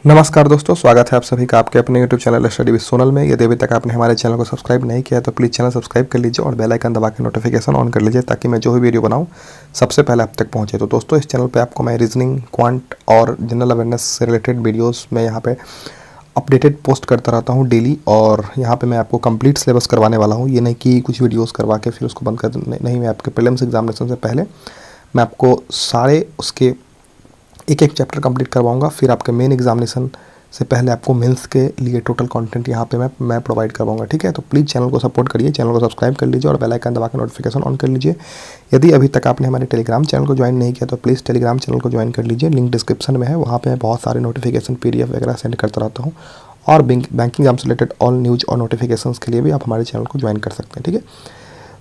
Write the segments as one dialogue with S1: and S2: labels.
S1: नमस्कार दोस्तों, स्वागत है आप सभी का आपके अपने YouTube channel study with Sonal में। यदि अभी तक आपने हमारे चैनल को सब्सक्राइब नहीं किया है तो प्लीज़ चैनल सब्सक्राइब कर लीजिए और बेल आइकन दबा के नोटिफिकेशन ऑन कर लीजिए ताकि मैं जो भी वीडियो बनाऊं सबसे पहले आप तक पहुंचे। तो दोस्तों, इस चैनल पे आपको मैं रीजनिंग, क्वांट और जनरल अवेयरनेस से रिलेटेड वीडियोज़ में यहाँ पे अपडेटेड पोस्ट करता रहता हूँ डेली। और यहाँ पे मैं आपको कंप्लीट सिलेबस करवाने वाला हूँ। ये नहीं कि कुछ वीडियोस करवा के फिर उसको बंद कर नहीं, मैं आपके प्रीलिम्स एग्जामिनेशन से पहले मैं आपको सारे उसके एक एक चैप्टर कंप्लीट करवाऊंगा। फिर आपके मेन एग्जामिनेशन से पहले आपको मेंस के लिए टोटल कंटेंट यहाँ पे मैं प्रोवाइड करवाऊंगा। ठीक है, तो प्लीज़ चैनल को सपोर्ट करिए, चैनल को सब्सक्राइब कर लीजिए और बेल आइकन दबा के नोटिफिकेशन ऑन कर लीजिए। यदि अभी तक आपने हमारे टेलीग्राम चैनल को ज्वाइन नहीं किया तो प्लीज़ टेलीग्राम चैनल को ज्वाइन कर लीजिए, लिंक डिस्क्रिप्शन में है। वहाँ पर बहुत सारे नोटिफिकेशन PDF वगैरह सेंड करता रहता हूँ। और बैंकिंग एग्जाम से रिलेटेड ऑल न्यूज़ और नोटिफिकेशन के लिए भी आप हमारे चैनल को ज्वाइन कर सकते हैं। ठीक है,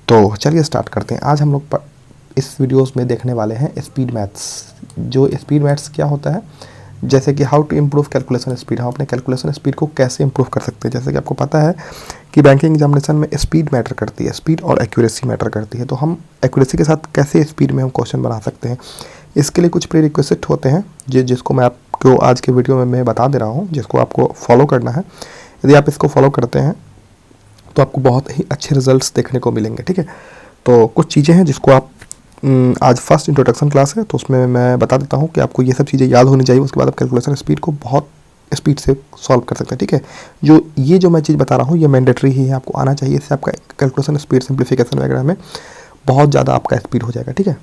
S1: तो चलिए स्टार्ट करते हैं। आज हम लोग इस वीडियोस में देखने वाले हैं स्पीड मैथ्स। जो स्पीड मैथ्स क्या होता है, जैसे कि how to improve calculation speed, हम अपने कैलकुलेशन स्पीड को कैसे इम्प्रूव कर सकते हैं। जैसे कि आपको पता है कि बैंकिंग एग्जामिनेशन में स्पीड मैटर करती है, स्पीड और एक्यूरेसी मैटर करती है। तो हम एक्यूरेसी के साथ कैसे स्पीड में हम क्वेश्चन बना सकते हैं, इसके लिए कुछ प्री रिक्वेस्ट होते हैं जिसको मैं आपको आज के वीडियो में मैं बता दे रहा हूँ, जिसको आपको फॉलो करना है। यदि आप इसको फॉलो करते हैं तो आपको बहुत ही अच्छे रिजल्ट्स देखने को मिलेंगे। ठीक है, तो कुछ चीज़ें हैं जिसको आप आज फर्स्ट इंट्रोडक्शन क्लास है तो उसमें मैं बता देता हूँ कि आपको ये सब चीज़ें याद होनी चाहिए। उसके बाद आप कैलकुलेशन स्पीड को बहुत स्पीड से सॉल्व कर सकते हैं। ठीक है, जो मैं चीज़ बता रहा हूँ ये मैंडेटरी ही है, आपको आना चाहिए। इससे आपका कैलकुलेशन स्पीड, सिंप्लीफिकेशन वगैरह में बहुत ज़्यादा आपका स्पीड हो जाएगा। ठीक है,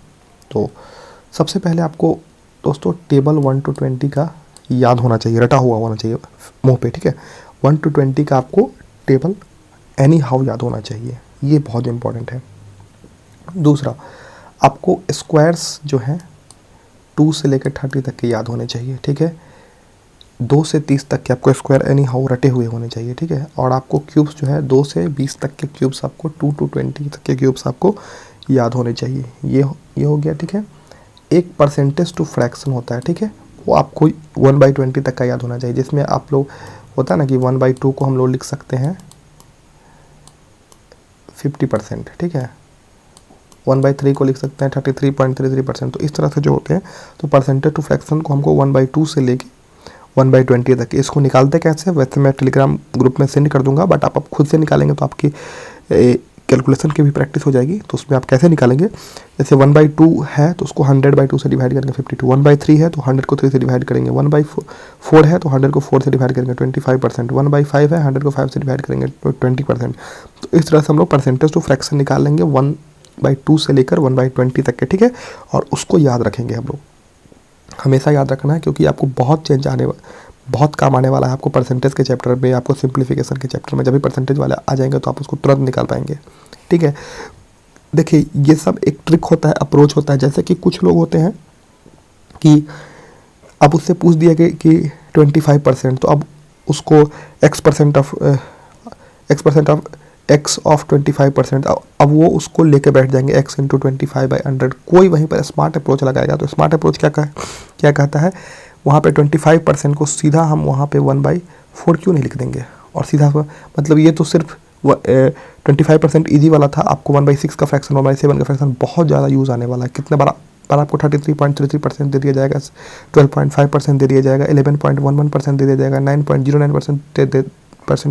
S1: तो सबसे पहले आपको दोस्तों टेबल 1 to 20 का याद होना चाहिए, रटा हुआ होना चाहिए मुँह पे। ठीक है, 1 to 20 का आपको टेबल एनी हाउ याद होना चाहिए, ये बहुत इंपॉर्टेंट है। दूसरा, आपको स्क्वायर्स जो हैं 2 से लेकर 30 तक के याद होने चाहिए। ठीक है, 2 से 30 तक के आपको स्क्वायर एनी हाउ रटे हुए होने चाहिए। ठीक है, और आपको क्यूब्स जो है 2 से 20 तक के क्यूब्स, आपको 2 to 20 तक के क्यूब्स आपको याद होने चाहिए। ये हो गया। ठीक है, एक परसेंटेज टू फ्रैक्शन होता है। ठीक है, वो आपको 1/20 तक का याद होना चाहिए, जिसमें आप लोग होता है ना कि 1/2 को हम लोग लिख सकते हैं 50%। ठीक है, 1/3 को लिख सकते हैं 33.33%। तो इस तरह से जो होते हैं, तो परसेंटेज टू फ्रैक्शन को हमको 1/2 से लेके 1/20 तक, इसको निकालते कैसे, वैसे मैं टेलीग्राम ग्रुप में सेंड कर दूंगा। बट आप खुद से निकालेंगे तो आपकी कैलकुलेशन की भी प्रैक्टिस हो जाएगी। तो उसमें आप कैसे निकालेंगे, जैसे 1/2 है तो उसको 100/2 से डिवाइड करेंगे 52, 1/3 है तो 100 को 3 से डिवाइड करेंगे, 1/4 है तो 100 को 4 से डिवाइड करेंगे 25%, 1/5 है 100 को 5 से डिवाइड करेंगे 20%। तो इस तरह से हम लोग परसेंटेज टू फ्रैक्शन निकाल लेंगे 1/2 से लेकर 1/20 तक के। ठीक है, और उसको याद रखेंगे हम लोग, हमेशा याद रखना है, क्योंकि आपको बहुत काम आने वाला है आपको परसेंटेज के चैप्टर में, आपको सिंप्लीफिकेशन के चैप्टर में। जब भी परसेंटेज वाले आ जाएंगे तो आप उसको तुरंत निकाल पाएंगे। ठीक है, देखिए ये सब एक ट्रिक होता है, अप्रोच होता है। जैसे कि कुछ लोग होते हैं कि अब उससे पूछ दिया कि 25%, तो अब उसको x% ऑफ 25%, अब वो उसको लेके बैठ जाएंगे x × 25/100। कोई वहीं पर स्मार्ट अप्रोच लगाएगा। तो स्मार्ट अप्रोच क्या कहता है, वहाँ पे 25% को सीधा हम वहाँ पे 1/4 क्यों नहीं लिख देंगे, और सीधा मतलब ये तो सिर्फ 25% ईजी वाला था। आपको 1/6 का फ्रैक्शन, 1/7 का फ्रैक्शन बहुत ज़्यादा यूज़ आने वाला है। कितने बार आपको 33.33% दे दिया जाएगा, 12.5% दे दिया जाएगा, 11.11% दे दिया जाएगा, 9.09%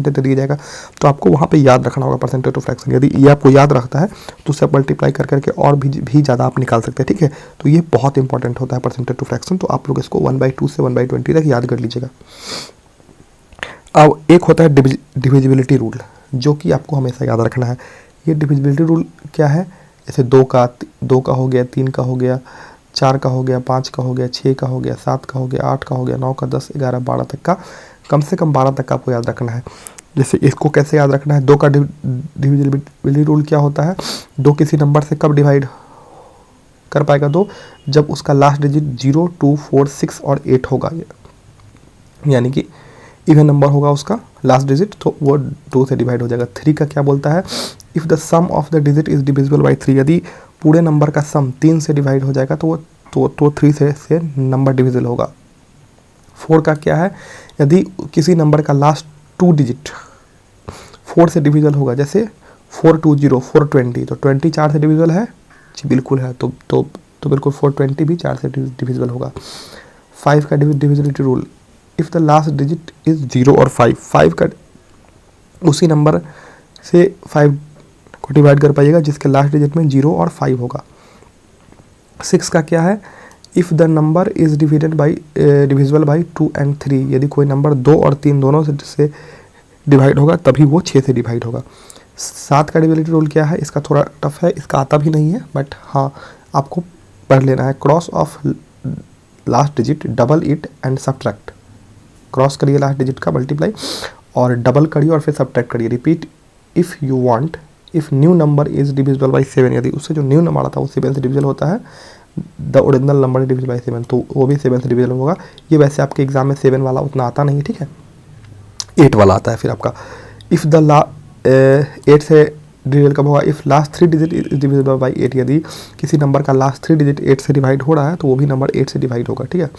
S1: दे दिया जाएगा। तो आपको वहाँ पे याद रखना होगा परसेंटेज टू फ्रैक्शन। यदि ये आपको याद रखता है तो उससे मल्टीप्लाई करके और भी ज़्यादा आप निकाल सकते हैं। ठीक है, तो ये बहुत इंपॉर्टेंट होता है परसेंटेज टू फ्रैक्शन। तो आप लोग इसको 1/2 से 1/20 तक याद कर लीजिएगा। अब एक होता है डिविजिबिलिटी रूल, जो कि आपको हमेशा याद रखना है। ये डिविजिबिलिटी रूल क्या है, जैसे 2 का हो गया, 3 का हो गया, 4 का हो गया, 5 का हो गया, 6 का हो गया, 7 का हो गया, 8 का हो गया, 9 का, 10, 11, 12 तक का, कम से कम 12 तक का आपको याद रखना है। जैसे इसको कैसे याद रखना है, 2 का डिविजिबिलिटी रूल क्या होता है, 2 किसी नंबर से कब डिवाइड कर पाएगा 2, जब उसका लास्ट डिजिट 0, 2, 4, 6 और 8 होगा, यानी कि इवन नंबर होगा उसका लास्ट डिजिट, तो वो 2 से डिवाइड हो जाएगा। 3 का क्या बोलता है, if the sum of the digit is divisible by 3, यदि पूरे नंबर का सम 3 से डिवाइड हो जाएगा तो 3 से नंबर डिविजिबल होगा। 4 का क्या है, यदि किसी नंबर का लास्ट 2 डिजिट 4 से डिविजिबल होगा, जैसे 420, 420, तो 20 4 से डिविजिबल है जी, बिल्कुल है। तो बिल्कुल 420 भी 4 से डिविजिबल होगा। 5 का divisibility rule, if the last digit is 0 और 5 का उसी नंबर से 5 को डिवाइड कर पाइएगा जिसके लास्ट डिजिट में 0 और 5 होगा। 6 का क्या है, if the number is divisible by 2 and 3, यदि कोई नंबर 2 और 3 दोनों से डिवाइड होगा तभी वो 6 से डिवाइड होगा। 7 का डिविजिबिलिटी रूल क्या है, इसका थोड़ा टफ है, इसका आता भी नहीं है, बट हाँ आपको पढ़ लेना है। Cross of last digit, double it and subtract. Cross करिए लास्ट डिजिट का, मल्टीप्लाई और डबल करिए और फिर सब्ट्रैक्ट करिए। Repeat if you want, if new number is divisible by 7, यदि उससे जो न्यू नंबर आता है वो 7 से डिविजिबल होता है, the original number is divisible by 7, तो वो भी 7 से डिविजिबल होगा। ये वैसे आपके एग्जाम में 7 वाला उतना आता नहीं है, ठीक है, 8 वाला आता है फिर आपका। इफ़ द 8 से डिविजिबल कब होगा, if last 3 digit is divisible by 8, यदि किसी नंबर का लास्ट 3 डिजिट 8 से डिवाइड हो रहा है तो वो भी नंबर 8 से डिवाइड होगा, ठीक है।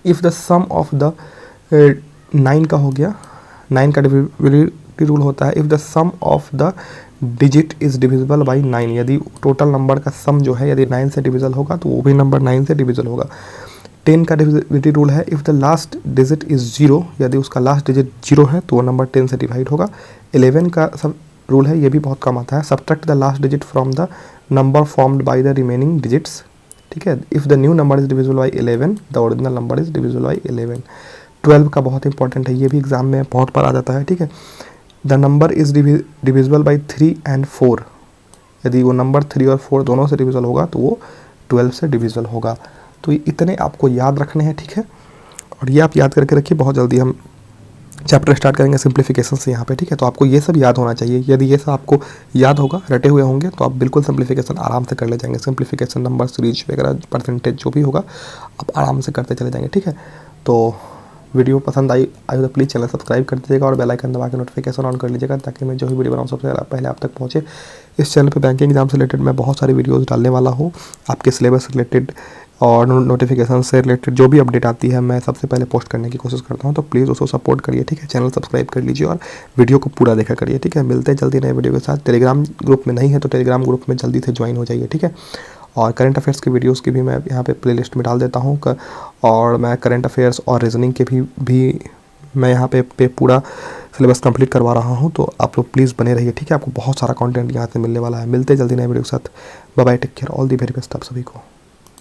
S1: If the sum of the 9 का हो गया, 9 का डिविजिबिलिटी रूल होता है, if the sum of the digit is divisible by 9, यदि टोटल नंबर का सम जो है यदि 9 से डिविजिबल होगा तो वो भी नंबर 9 से डिविजिबल होगा। 10 का डिविजिबिलिटी रूल है, if the last digit is 0, यदि उसका लास्ट डिजिट 0 है तो वो नंबर 10 से डिवाइड होगा। 11 का सब रूल है, ये भी बहुत कम आता है, subtract the last digit from the number formed by the remaining digits, ठीक है। If the new number is divisible by 11, the original number is divisible by 11। 12 का बहुत इंपॉर्टेंट है, ये भी एग्जाम में बहुत बार आ जाता है, ठीक है। The number is divisible by 3 and 4, यदि वो नंबर 3 और 4 दोनों से डिविजिबल होगा तो वो 12 से डिविजिबल होगा। तो ये इतने आपको याद रखने हैं, ठीक है, और ये आप याद करके रखिए। बहुत जल्दी हम चैप्टर स्टार्ट करेंगे सिंप्लीफिकेशन से यहाँ पे, ठीक है। तो आपको ये सब याद होना चाहिए, यदि ये सब आपको याद होगा, रटे हुए होंगे, तो आप बिल्कुल सिंप्लीफिकेशन आराम से कर ले जाएंगे। सिंप्लीफिकेशन, नंबर सीरीज वगैरह, परसेंटेज जो भी होगा आप आराम से करते चले जाएंगे, ठीक है। तो वीडियो पसंद आई तो प्लीज़ चैनल सब्सक्राइब कर दीजिएगा और बेल आइकन दबा के नोटिफिकेशन ऑन कर लीजिएगा ताकि मैं जो भी वीडियो बनाऊँ सबसे पहले आप तक पहुँचे। इस चैनल पे बैंकिंग एग्जाम से रिलेटेड मैं बहुत सारी वीडियोस डालने वाला हूँ, आपके सिलेबस रिलेटेड और नोटिफिकेशन से रिलेटेड जो भी अपडेट आती है मैं सबसे पहले पोस्ट करने की कोशिश करता हूँ। तो प्लीज़ उसको सपोर्ट करिए, ठीक है। चैनल सब्सक्राइब कर लीजिए और वीडियो को पूरा देखा करिए, ठीक है। मिलते हैं जल्दी नए वीडियो के साथ। टेलीग्राम ग्रुप में नहीं है तो टेलीग्राम ग्रुप में जल्दी से ज्वाइन हो जाइए, ठीक है। और करंट अफेयर्स की वीडियोस की भी मैं यहाँ पे प्लेलिस्ट में डाल देता हूँ, और मैं करंट अफेयर्स और रीजनिंग के भी मैं यहाँ पे पूरा सिलेबस कंप्लीट करवा रहा हूँ। तो आप लोग प्लीज़ बने रहिए, ठीक है। आपको बहुत सारा कंटेंट यहाँ से मिलने वाला है। मिलते जल्दी नए वीडियो के साथ। Bye bye, take care, all the very best आप सभी को।